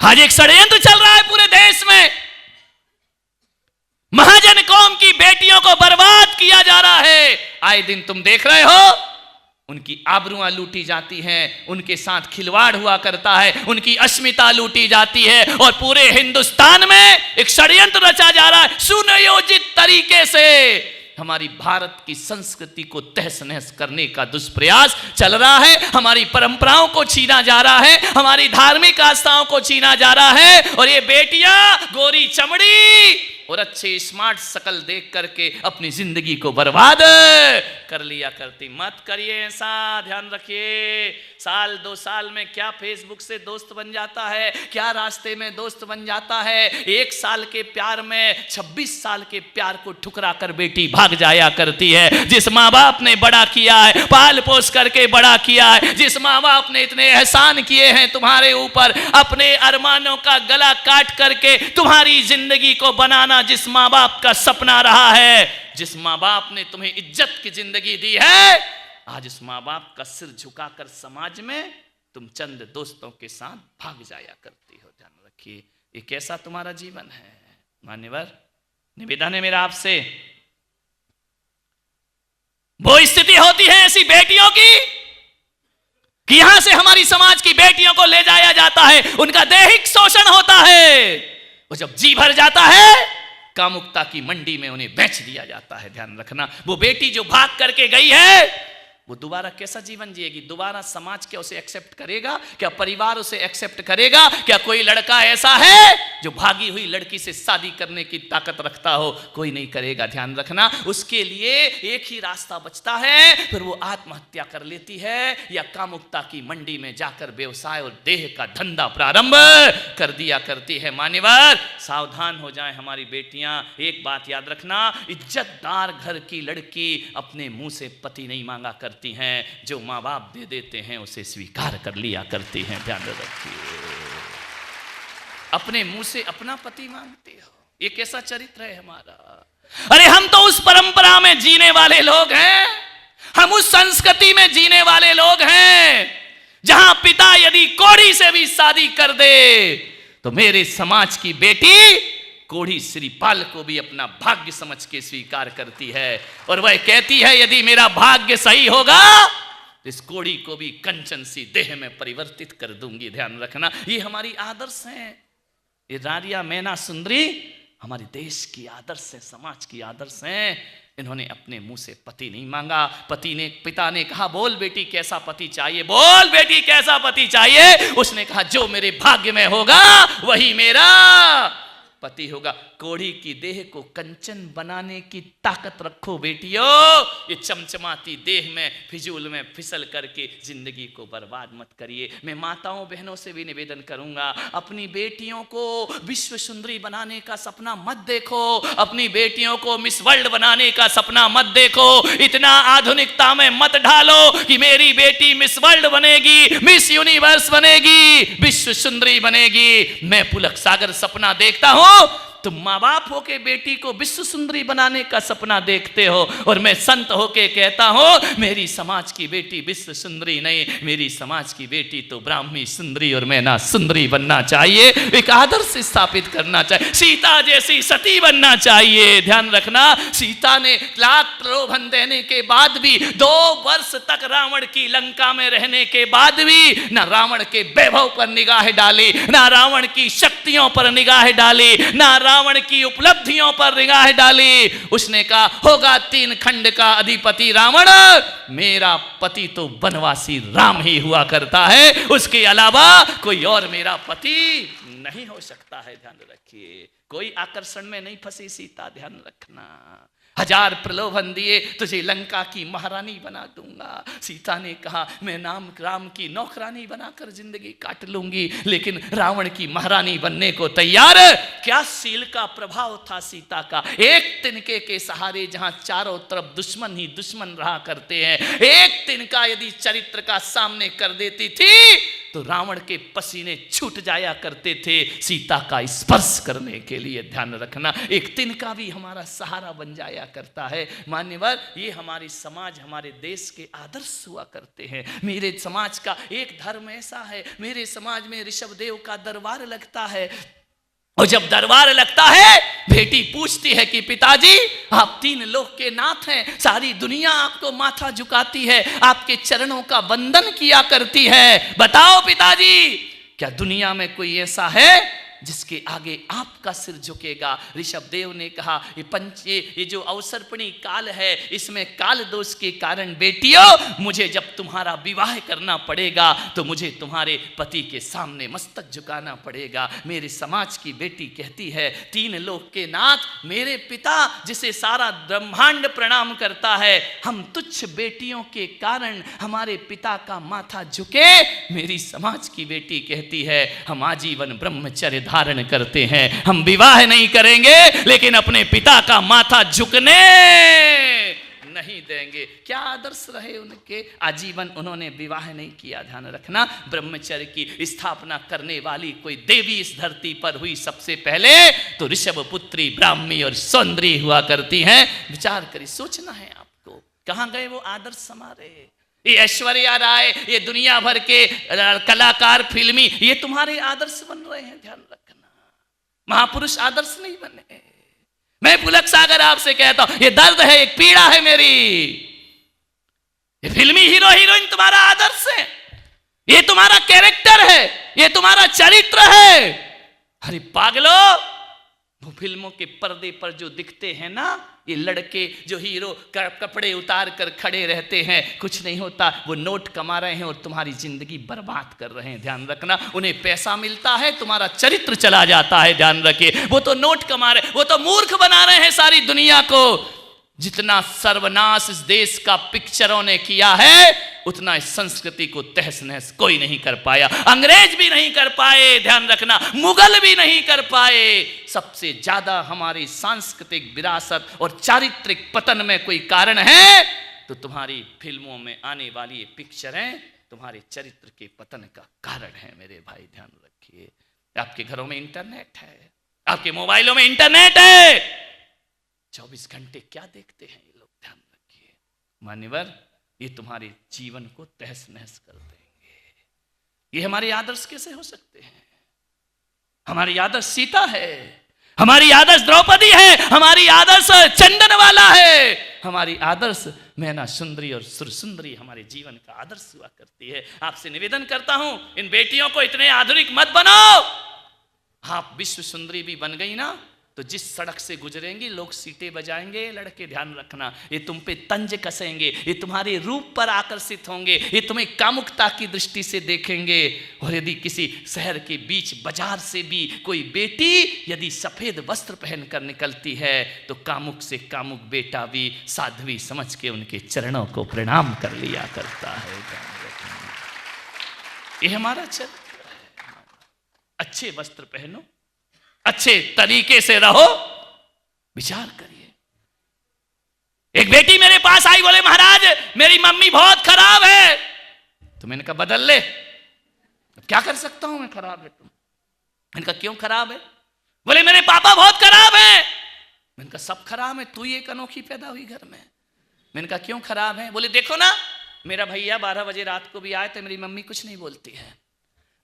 आज एक षड्यंत्र चल रहा है पूरे देश में, महाजन कौम की बेटियों को बर्बाद किया जा रहा है। आए दिन तुम देख रहे हो, उनकी आबरुआं लूटी जाती हैं, उनके साथ खिलवाड़ हुआ करता है, उनकी अस्मिता लूटी जाती है, और पूरे हिंदुस्तान में एक षड्यंत्र रचा जा रहा है सुनियोजित तरीके से। हमारी भारत की संस्कृति को तहस नहस करने का दुष्प्रयास चल रहा है, हमारी परंपराओं को छीना जा रहा है, हमारी धार्मिक आस्थाओं को छीना जा रहा है। और ये बेटियां गोरी चमड़ी और अच्छे स्मार्ट शकल देख करके अपनी जिंदगी को बर्बाद कर लिया करती। मत करिए ऐसा, ध्यान रखिए। साल 2 साल में क्या फेसबुक से दोस्त बन जाता है, क्या रास्ते में दोस्त बन जाता है। 1 साल के प्यार में 26 साल के प्यार को ठुकरा कर बेटी भाग जाया करती है। जिस माँ बाप ने बड़ा किया है, पाल पोस करके बड़ा किया है, जिस माँ बाप ने इतने एहसान किए हैं तुम्हारे ऊपर, अपने अरमानों का गला काट करके तुम्हारी जिंदगी को बनाना जिस माँ बाप का सपना रहा है, जिस माँ बाप ने तुम्हें इज्जत की जिंदगी दी है, आज उस माँ बाप का सिर झुकाकर समाज में तुम चंद दोस्तों के साथ भाग जाया करती हो। ध्यान रखिए, ये कैसा तुम्हारा जीवन है। मान्यवर, निवेदन है मेरा आपसे, वो स्थिति होती है ऐसी बेटियों की कि यहां से हमारी समाज की बेटियों को ले जाया जाता है, उनका दैहिक शोषण होता है, और जब जी भर जाता है कामुकता की मंडी में उन्हें बेच दिया जाता है। ध्यान रखना, वो बेटी जो भाग करके गई है वो दोबारा कैसा जीवन जिएगी? दोबारा समाज क्या उसे एक्सेप्ट करेगा? क्या परिवार उसे एक्सेप्ट करेगा? क्या कोई लड़का ऐसा है जो भागी हुई लड़की से शादी करने की ताकत रखता हो? कोई नहीं करेगा। ध्यान रखना, उसके लिए एक ही रास्ता बचता है, फिर वो आत्महत्या कर लेती है या कामुकता की मंडी में जाकर व्यवसाय और देह का धंधा प्रारंभ कर दिया करती है। मान्यवर, सावधान हो जाएं हमारी बेटियां। एक बात याद रखना, इज्जतदार घर की लड़की अपने मुंह से पति नहीं मांगा करती हैं, जो माँ बाप दे देते हैं उसे स्वीकार कर लिया करती हैं। ध्यान रखिए, अपने मुंह से अपना पति मांगते हो, ये कैसा चरित्र है हमारा? अरे हम तो उस परंपरा में जीने वाले लोग हैं, हम उस संस्कृति में जीने वाले लोग हैं जहां पिता यदि कोढ़ी से भी शादी कर दे तो मेरे समाज की बेटी कोढ़ी श्रीपाल को भी अपना भाग्य समझ के स्वीकार करती है, और वह कहती है यदि मेरा भाग्य सही होगा तो इस कोढ़ी को भी कंचन सी देह में परिवर्तित कर दूंगी। ध्यान रखना, ये हमारी आदर्श हैं। ये रारिया मैना सुंदरी हमारे देश की आदर्श है, समाज की आदर्श हैं। इन्होंने अपने मुंह से पति नहीं मांगा, पिता ने कहा बोल बेटी कैसा पति चाहिए, बोल बेटी कैसा पति चाहिए। उसने कहा जो मेरे भाग्य में होगा वही मेरा पति होगा। कोढ़ी की देह को कंचन बनाने की ताकत रखो बेटियों। ये चमचमाती देह में फिजूल में फिसल करके जिंदगी को बर्बाद मत करिए। मैं माताओं बहनों से भी निवेदन करूंगा, अपनी बेटियों को विश्व सुंदरी बनाने का सपना मत देखो, अपनी बेटियों को मिस वर्ल्ड बनाने का सपना मत देखो। इतना आधुनिकता में मत ढालो कि मेरी बेटी मिस वर्ल्ड बनेगी, मिस यूनिवर्स बनेगी, विश्व सुंदरी बनेगी। मैं पुलक सागर सपना देखता हूं, तुम माँ बाप होके बेटी को विश्व सुंदरी बनाने का सपना देखते हो, और मैं संत होके कहता हूं मेरी समाज की बेटी विश्व सुंदरी नहीं, मेरी समाज की बेटी तो ब्राह्मी सुंदरी और मैना सुंदरी बनना चाहिए। एक आदर्श स्थापित करना चाहिए, सीता जैसी सती बनना चाहिए। ध्यान रखना, सीता ने लाख प्रलोभन देने के बाद भी, 2 वर्ष तक रावण की लंका में रहने के बाद भी ना रावण के वैभव पर निगाह डाली, ना रावण की शक्तियों पर निगाह डाली, ना रावण की उपलब्धियों पर निगाह डाली। उसने कहा होगा 3 खंड का अधिपति रावण, मेरा पति तो वनवासी राम ही हुआ करता है, उसके अलावा कोई और मेरा पति नहीं हो सकता है। ध्यान रखिए, कोई आकर्षण में नहीं फंसी सीता। ध्यान रखना, 1000 प्रलोभन दिए तुझे लंका की महारानी बना दूंगा। सीता ने कहा मैं राम की नौकरानी बनाकर जिंदगी काट लूंगी, लेकिन रावण की महारानी बनने को तैयार क्या शील का प्रभाव था सीता का। एक तिनके के सहारे जहां चारों तरफ दुश्मन ही दुश्मन रहा करते हैं, एक तिनका यदि चरित्र का सामने कर देती थी तो रावण के पसीने छूट जाया करते थे सीता का स्पर्श करने के लिए। ध्यान रखना, एक तिनका भी हमारा सहारा बन जाया करता है। मान्यवर, ये हमारी समाज, हमारे देश के आदर्श हुआ करते हैं। मेरे समाज का एक धर्म ऐसा है, मेरे समाज में ऋषभदेव का दरबार लगता है, और जब दरबार लगता है बेटी पूछती है कि पिताजी आप 3 लोक के नाथ हैं, सारी दुनिया आपको माथा झुकाती है, आपके चरणों का वंदन किया करती है, बताओ पिताजी क्या दुनिया में कोई ऐसा है जिसके आगे आपका सिर झुकेगा। ऋषभदेव ने कहा ये जो अवसर्पणी काल है, इसमें काल दोष के कारण बेटियों मुझे जब तुम्हारा विवाह करना पड़ेगा तो मुझे तुम्हारे पति के सामने मस्तक झुकाना पड़ेगा। मेरे समाज की बेटी कहती है 3 लोक के नाथ मेरे पिता जिसे सारा ब्रह्मांड प्रणाम करता है, हम तुच्छ बेटियों के कारण हमारे पिता का माथा झुके। मेरी समाज की बेटी कहती है हम आजीवन ब्रह्मचर्य धारण करते हैं, हम विवाह नहीं करेंगे लेकिन अपने पिता का माथा झुकने नहीं देंगे। क्या आदर्श रहे उनके, आजीवन उन्होंने विवाह नहीं किया। ध्यान रखना, ब्रह्मचर्य की स्थापना करने वाली कोई देवी इस धरती पर हुई सबसे पहले तो ऋषभ पुत्री ब्राह्मी और सौंदर्य हुआ करती हैं। विचार करिए, सोचना है आपको, कहां गए वो आदर्श हमारे। ये ऐश्वर्या राय, ये दुनिया भर के कलाकार फिल्मी, ये तुम्हारे आदर्श बन रहे हैं। ध्यान रखना, महापुरुष आदर्श नहीं बने। मैं पुलक सागर आपसे कहता हूं ये दर्द है, एक पीड़ा है मेरी। ये फिल्मी हीरो हीरोइन तुम्हारा आदर्श है, ये तुम्हारा कैरेक्टर है, ये तुम्हारा चरित्र है। अरे पागलो, वो फिल्मों के पर्दे पर जो दिखते हैं ना ये लड़के जो हीरो कपड़े उतार कर खड़े रहते हैं, कुछ नहीं होता, वो नोट कमा रहे हैं और तुम्हारी जिंदगी बर्बाद कर रहे हैं। ध्यान रखना, उन्हें पैसा मिलता है, तुम्हारा चरित्र चला जाता है। ध्यान रखिए, वो तो नोट कमा रहे, वो तो मूर्ख बना रहे हैं सारी दुनिया को। जितना सर्वनाश इस देश का पिक्चरों ने किया है उतना इस संस्कृति को तहस नहस कोई नहीं कर पाया, अंग्रेज भी नहीं कर पाए। ध्यान रखना, मुगल भी नहीं कर पाए। सबसे ज्यादा हमारी सांस्कृतिक विरासत और चारित्रिक पतन में कोई कारण है तो तुम्हारी फिल्मों में आने वाली ये पिक्चरें तुम्हारे चरित्र के पतन का कारण है। मेरे भाई ध्यान रखिए, आपके घरों में इंटरनेट है, आपके मोबाइलों में इंटरनेट है, 24 घंटे क्या देखते हैं ये लोग। ध्यान रखिए मान्यवर, ये तुम्हारे जीवन को तहस नहस कर देंगे। ये हमारे आदर्श कैसे हो सकते हैं? हमारी आदर्श सीता है, हमारी आदर्श द्रौपदी है, हमारी आदर्श चंदन वाला है, हमारी आदर्श मैना सुंदरी और सुरसुंदरी हमारे जीवन का आदर्श हुआ करती है। आपसे निवेदन करता हूं इन बेटियों को इतने आधुनिक मत बनाओ। आप विश्व सुंदरी भी बन गई ना तो जिस सड़क से गुजरेंगी लोग सीटे बजाएंगे। लड़के ध्यान रखना, ये तुम पे तंज कसेंगे, ये तुम्हारे रूप पर आकर्षित होंगे, ये तुम्हें कामुकता की दृष्टि से देखेंगे। और यदि किसी शहर के बीच बाजार से भी कोई बेटी यदि सफेद वस्त्र पहनकर निकलती है तो कामुक से कामुक बेटा भी साध्वी समझ के उनके चरणों को प्रणाम कर लिया करता है। ये हमारा चरित्र है। अच्छे वस्त्र पहनो, अच्छे तरीके से रहो। विचार करिए, एक बेटी मेरे पास आई, बोले महाराज मेरी मम्मी बहुत खराब है। तो मैंने कहा बदल ले। क्या कर सकता हूं मैं, खराब है तुम। मैंने कहा क्यों खराब है? बोले मेरे पापा बहुत खराब है। मैंने कहा सब खराब है, तू ही एक अनोखी पैदा हुई घर में। मैंने कहा क्यों खराब है? बोले देखो ना, मेरा भैया 12 बजे रात को भी आए तो मेरी मम्मी कुछ नहीं बोलती है,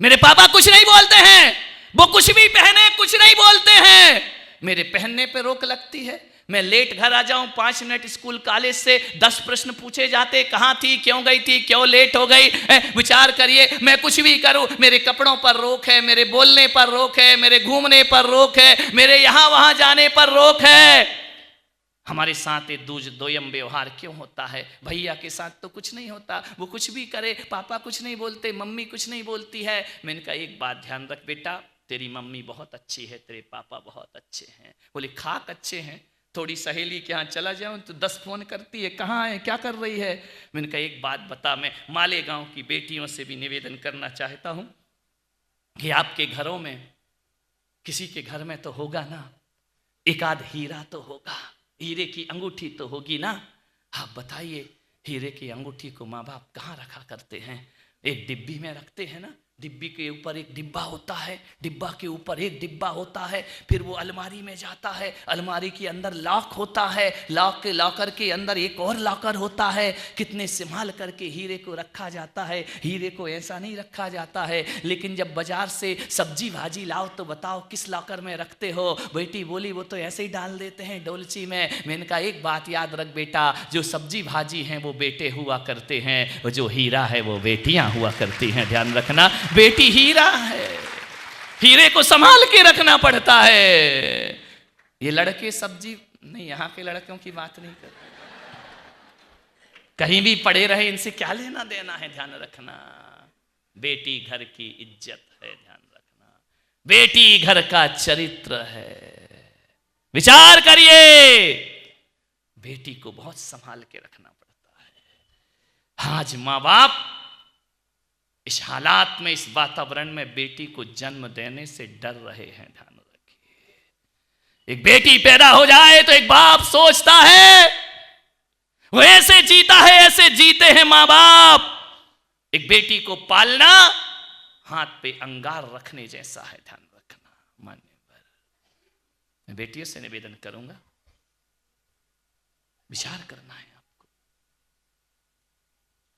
मेरे पापा कुछ नहीं बोलते हैं, वो कुछ भी पहने कुछ नहीं बोलते हैं, मेरे पहनने पे रोक लगती है। मैं लेट घर आ जाऊं 5 मिनट स्कूल कॉलेज से 10 प्रश्न पूछे जाते, कहां थी, क्यों गई थी, क्यों लेट हो गई। विचार करिए, मैं कुछ भी करूं मेरे कपड़ों पर रोक है, मेरे बोलने पर रोक है, मेरे घूमने पर रोक है, मेरे यहां वहां जाने पर रोक है। हमारे साथ ये दोयम व्यवहार क्यों होता है? भैया के साथ तो कुछ नहीं होता, वो कुछ भी करे, पापा कुछ नहीं बोलते, मम्मी कुछ नहीं बोलती है। मैंने कहा एक बात ध्यान रख बेटा, तेरी मम्मी बहुत अच्छी है, तेरे पापा बहुत अच्छे हैं। बोले खाक अच्छे हैं, थोड़ी सहेली के यहाँ चला जाऊं तो 10 फोन करती है, कहाँ है, क्या कर रही है। मैंने कहा एक बात बता, मैं मालेगांव की बेटियों से भी निवेदन करना चाहता हूं कि आपके घरों में किसी के घर में तो होगा ना, एक आध हीरा तो होगा, हीरे की अंगूठी तो होगी ना। आप बताइए, हीरे की अंगूठी को माँ बाप कहाँ रखा करते हैं? एक डिब्बी में रखते हैं ना, डिब्बी के ऊपर एक डिब्बा होता है, डिब्बा के ऊपर एक डिब्बा होता है, फिर वो अलमारी में जाता है, अलमारी के अंदर लॉक होता है, लॉक के लॉकर के अंदर एक और लॉकर होता है। कितने संभाल करके हीरे को रखा जाता है। हीरे को ऐसा नहीं रखा जाता है। लेकिन जब बाजार से सब्जी भाजी लाओ तो बताओ किस लॉकर में रखते हो? बेटी बोली वो तो ऐसे ही डाल देते हैं डोलची में। मैंने कहा एक बात याद रख बेटा, जो सब्जी भाजी हैं वो बेटे हुआ करते हैं, वो जो हीरा है वो बेटियां हुआ करती हैं। ध्यान रखना, बेटी हीरा है, हीरे को संभाल के रखना पड़ता है। ये लड़के सब्जी नहीं, यहां के लड़कों की बात नहीं कर, कहीं भी पड़े रहे, इनसे क्या लेना देना है। ध्यान रखना, बेटी घर की इज्जत है। ध्यान रखना, बेटी घर का चरित्र है। विचार करिए, बेटी को बहुत संभाल के रखना पड़ता है। आज माँ बाप इस हालात में, इस वातावरण में बेटी को जन्म देने से डर रहे हैं। ध्यान रखिए, एक बेटी पैदा हो जाए तो एक बाप सोचता है, वो ऐसे जीता है, ऐसे जीते हैं मां बाप। एक बेटी को पालना हाथ पे अंगार रखने जैसा है। ध्यान रखना मान्यवर, मैं बेटियों से निवेदन करूंगा, विचार करना है।